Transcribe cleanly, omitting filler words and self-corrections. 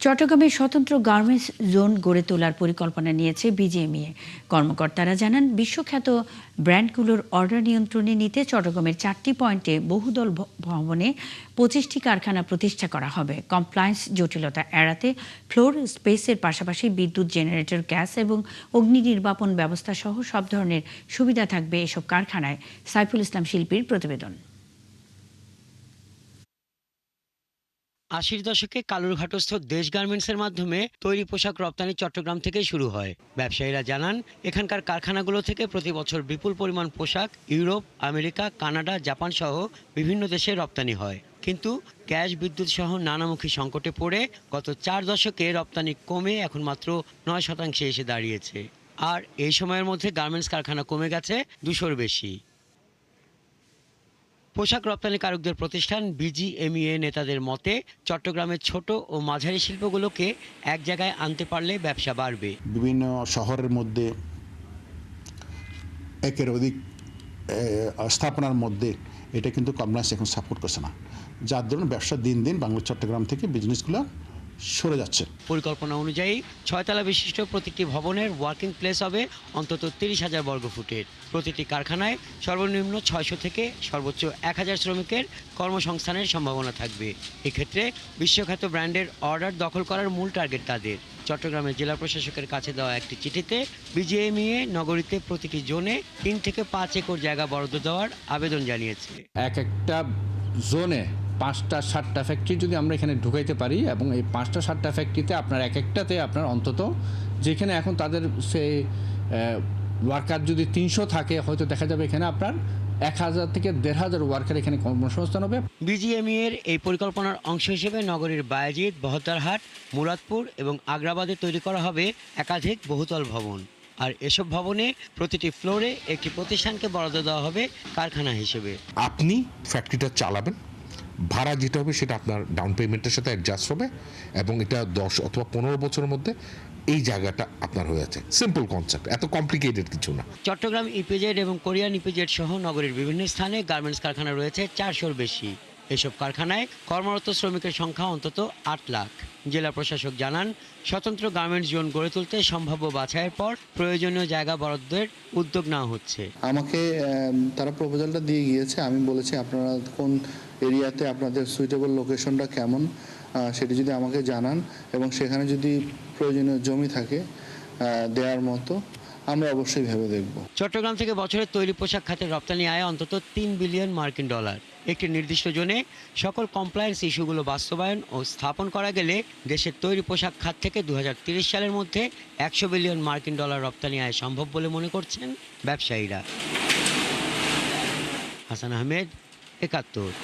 চট্টগ্রামে স্বতন্ত্র garments zone গড়ে তোলার পরিকল্পনা নিয়েছে বিজিএমইএ। কর্মকর্তারা জানান, বিশ্বখ্যাত ব্র্যান্ডগুলোর অর্ডার নিয়ন্ত্রণে নিতে চট্টগ্রামের 4টি পয়েন্টে বহুদল ভবনে 25টি কারখানা প্রতিষ্ঠা করা হবে। কমপ্লায়েন্স জটিলতা এড়াতে ফ্লোর স্পেসের পাশাপাশি বিদ্যুৎ, জেনারেটর, গ্যাস এবং অগ্নি নির্বাপন ব্যবস্থা সহ সব ধরনের সুবিধা থাকবে এসব কারখানায়। সাইফুল ইসলাম শিল্পীর প্রতিবেদন। 80-র দশকে কালুরঘাটস্থ দেশ গার্মেন্টসের মাধ্যমে তৈরি পোশাক রপ্তানি চট্টগ্রাম থেকেই শুরু হয়। ব্যবসায়ীরা জানান, এখানকার কারখানাগুলো থেকে প্রতি বছর বিপুল পরিমাণ পোশাক ইউরোপ, আমেরিকা, কানাডা, জাপান সহ বিভিন্ন দেশে রপ্তানি হয়। কিন্তু গ্যাস, বিদ্যুৎ সহ নানামুখী সংকটে পড়ে গত 4 দশকে রপ্তানি কমে এখন মাত্র 9% এসে দাঁড়িয়েছে। আর এই সময়ের মধ্যে গার্মেন্টস কারখানা কমে গেছে 200-র বেশি। পোশাক রপ্তানিকারকদের প্রতিষ্ঠান বিজিএমইএ নেতাদের মতে, চট্টগ্রামের ছোট ও মাঝারি শিল্পগুলোকে এক জায়গায় আনতে পারলে ব্যবসা বাড়বে। বিভিন্ন শহরের মধ্যে একের অধিক স্থাপনার মধ্যে এটা কিন্তু কমপ্লায়েন্স এখন সাপোর্ট করছে না, যার ধরুন ব্যবসা দিন দিন বাংলা চট্টগ্রাম থেকে বিজনেসগুলো সরে যাচ্ছে। পরিকল্পনা অনুযায়ী 6 তলা বিশিষ্ট প্রতিটি ভবনের ওয়ার্কিং প্লেস হবে অন্তত 30,000 বর্গফুটের। প্রতিটি কারখানায় সর্বনিম্ন 600 থেকে সর্বোচ্চ 1000 শ্রমিকের কর্মসংস্থানের সম্ভাবনা থাকবে। এক্ষেত্রে বিশ্বখ্যাত ব্র্যান্ডের অর্ডার দখল করার মূল টার্গেট তাদের। চট্টগ্রামের জেলা প্রশাসকের কাছে দেওয়া একটি চিঠিতে বিজিএমইএ নগরীতে প্রতিটি জোনে 3 থেকে 5 একর জায়গা বরাদ্দ দেওয়ার আবেদন জানিয়েছে। একটা জোনে 5টা-7টা ফ্যাক্টরি যদি আমরা এখানে ঢুকাইতে পারি এবং এই 5টা-7টা ফ্যাক্টরিতে আপনার এক একটাতে আপনার অন্তত, যেখানে এখন তাদের সে ওয়ার্কার যদি 300 থাকে, হয়তো দেখা যাবে এখানে আপনার 1000 থেকে 1500 ওয়ার্কার এখানে কর্মসংস্থান হবে। বিজিএমইএর এই পরিকল্পনার অংশ হিসেবে নগরীর বায়েজিদ, বহদ্দারহাট, মুরাদপুর এবং আগ্রাবাদে তৈরি করা হবে একাধিক বহুতল ভবন। আর এসব ভবনে প্রতিটি ফ্লোরে একটি প্রতিষ্ঠানকে বরাদ্দ দেওয়া হবে কারখানা হিসেবে। আপনি ফ্যাক্টরিটা চালাবেন, ভাড়া যেটা হবে সেটা আপনার ডাউন পেমেন্টের সাথে অ্যাডজাস্ট হবে এবং এটা 10 অথবা 15 বছরের মধ্যে এই জায়গাটা আপনার হয়ে যাচ্ছে। সিম্পল কনসেপ্ট, এত কমপ্লিকেটেড কিছু না। চট্টগ্রাম ইপিজেড এবং কোরিয়ান ইপিজেড সহ নগরীর বিভিন্ন স্থানে গার্মেন্টস কারখানা রয়েছে 400-র বেশি। এসব কারখানায় কর্মরত শ্রমিকের সংখ্যা অন্তত 8 লাখ। জেলা প্রশাসক জানান, স্বতন্ত্র গার্মেন্টস জোন গড়ে তুলতে সম্ভাব্য বাছাইয়ের পর প্রয়োজনীয় জায়গা বরাদ্দের উদ্যোগ নেওয়া হচ্ছে। আমাকে তারা প্রপোজালটা দিয়ে গিয়েছে, আমি বলেছি আপনারা কোন এরিয়াতে আপনাদের সুইটেবল লোকেশনটা কেমন সেটি যদি আমাকে জানান এবং সেখানে যদি প্রয়োজনীয় জমি থাকে দেওয়ার মতো, আমরা অবশ্যই ভেবে দেখব। চট্টগ্রাম থেকে বছরে তৈরি পোশাক খাতের রপ্তানি আয় অন্তত $3 বিলিয়ন। একটি নির্দিষ্ট জোনে সকল কমপ্লায়েন্স ইস্যুগুলো বাস্তবায়ন ও স্থাপন করা গেলে দেশের তৈরি পোশাক খাত থেকে 2030 সালের মধ্যে $100 বিলিয়ন রপ্তানি আয় সম্ভব বলে মনে করছেন ব্যবসায়ীরা। হাসান আহমেদ, 71।